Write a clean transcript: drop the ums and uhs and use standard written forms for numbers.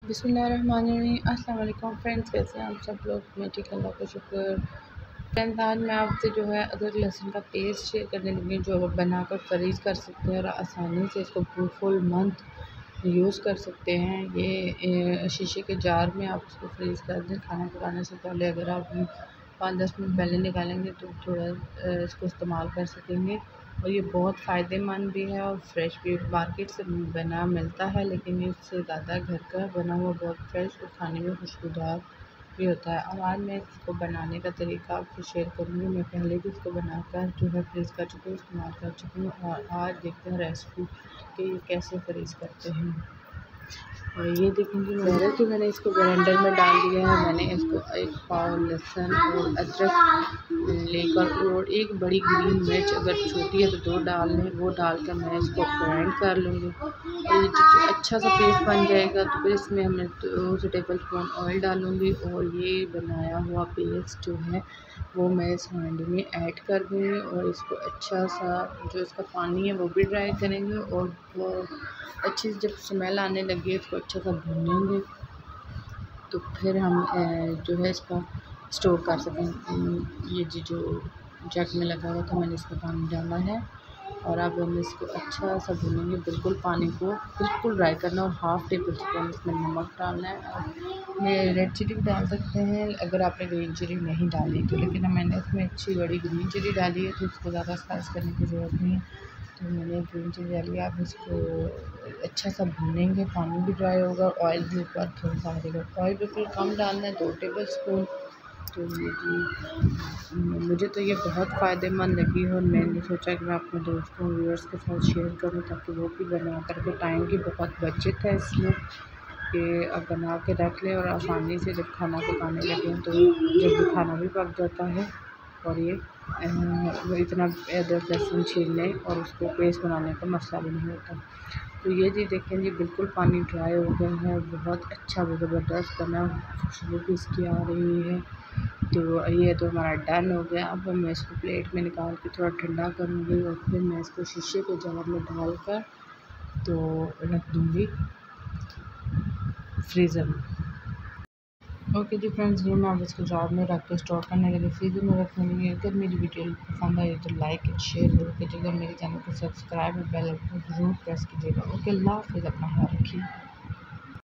बिस्मिल्लाहिर्रहमानिर्रहीम। अस्सलाम वालेकुम फ्रेंड्स, कैसे हैं आप सब लोग? मैं ठीक, अल्लाह का शुक्र। फ्रेंड्स, आज मैं आपसे जो है अदरक लहसुन का पेस्ट शेयर करने लगी, जो आप बनाकर फ्रीज़ कर सकते हैं और आसानी से इसको फुल मंथ यूज़ कर सकते हैं। ये शीशे के जार में आप इसको फ्रीज़ कर दें। खाना पकाने से पहले अगर आप 5-10 मिनट पहले निकालेंगे तो थोड़ा इसको इस्तेमाल कर सकेंगे। और ये बहुत फ़ायदेमंद भी है और फ्रेश भी। मार्केट से बना मिलता है, लेकिन इससे ज़्यादा घर का बना हुआ बहुत फ्रेश और खाने में खुशबूदार भी होता है। और आज मैं इसको बनाने का तरीका आपसे शेयर करूँगी। मैं पहले भी इसको बनाकर जो है फ्रीज़ कर चुकी हूँ, इस्तेमाल कर चुकी हूँ, और आज देखते हैं रेसिपी कि ये कैसे फ्रीज़ करते हैं। और ये देखेंगे डायरेक्ट मैंने इसको ग्राइंडर में डाल दिया है। मैंने इसको 1 पाव लहसुन और अदरक लेकर, और एक बड़ी ग्रीन मिर्च अगर छोटी है तो 2 डाल लें, वो डालकर मैं इसको ग्राइंड कर लूँगी। और ये अच्छा सा पेस्ट बन जाएगा तो फिर इसमें मैं 2 टेबल स्पून ऑयल डालूँगी, और ये बनाया हुआ पेस्ट जो है वो मैं इस हांडी में ऐड कर दूँगी। और इसको अच्छा सा जो इसका पानी है वो भी ड्राई करेंगे, और वो अच्छी जब स्मेल आने लगी इसको अच्छा सा भूनेंगे, तो फिर हम जो है इसका स्टोर कर सकें। ये जी जो जग में लगा हुआ था, मैंने इसमें पानी डाला है, और अब हम इसको अच्छा सा भूनेंगे। बिल्कुल पानी को बिल्कुल ड्राई करना, और हाफ़ टेबल स्पून इसमें नमक डालना है। और ये रेड चिली भी डाल सकते हैं अगर आपने ग्रीन चिली नहीं डाली तो, लेकिन मैंने इसमें अच्छी बड़ी ग्रीन चिली डाली है तो इसको ज़्यादा स्पाइस करने की ज़रूरत नहीं है, तो मैंने ग्रीन चिली डाली। आप इसको अच्छा सा भूनेंगे, पानी भी ड्राई होगा, ऑयल भी ऊपर थोड़ा सा आएगा। ऑयल बिल्कुल कम डालना है, 2 टेबल स्पून। तो ये जी मुझे तो ये बहुत फ़ायदेमंद लगी, और मैंने सोचा कि मैं अपने दोस्तों व्यूअर्स के साथ शेयर करूं, ताकि वो भी बना करके, टाइम की बहुत बचत है इसमें कि अब बना के रख लें और आसानी से जब खाना पकाने लगें तो जल्दी खाना भी पक जाता है। और ये इतना अदरक लहसुन छीलने और उसको पेस्ट बनाने का मसला भी नहीं होता। तो ये जी देखें जी, बिल्कुल पानी ड्राई हो गया है, बहुत अच्छा ज़बरदस्त बना, खुशबू भी इसकी आ रही है। तो ये तो हमारा डन हो गया। अब मैं इसको प्लेट में निकाल के थोड़ा ठंडा करूँगी, और फिर मैं इसको शीशे के जार में डाल कर तो रख दूँगी फ्रीज़र में। ओके जी फ्रेंड्स, ये मैं अब इसको जार में रख के स्टोर करने के लिए फ्रीज़र में रखूँगी। अगर मेरी वीडियो पसंद आई तो लाइक एंड शेयर ज़रूर कीजिएगा। मेरे चैनल को सब्सक्राइब और बेल आइकन ज़रूर प्रेस कीजिएगा। ओके, अल्लाह हाफ़िज़, अपना ख्याल रखिए।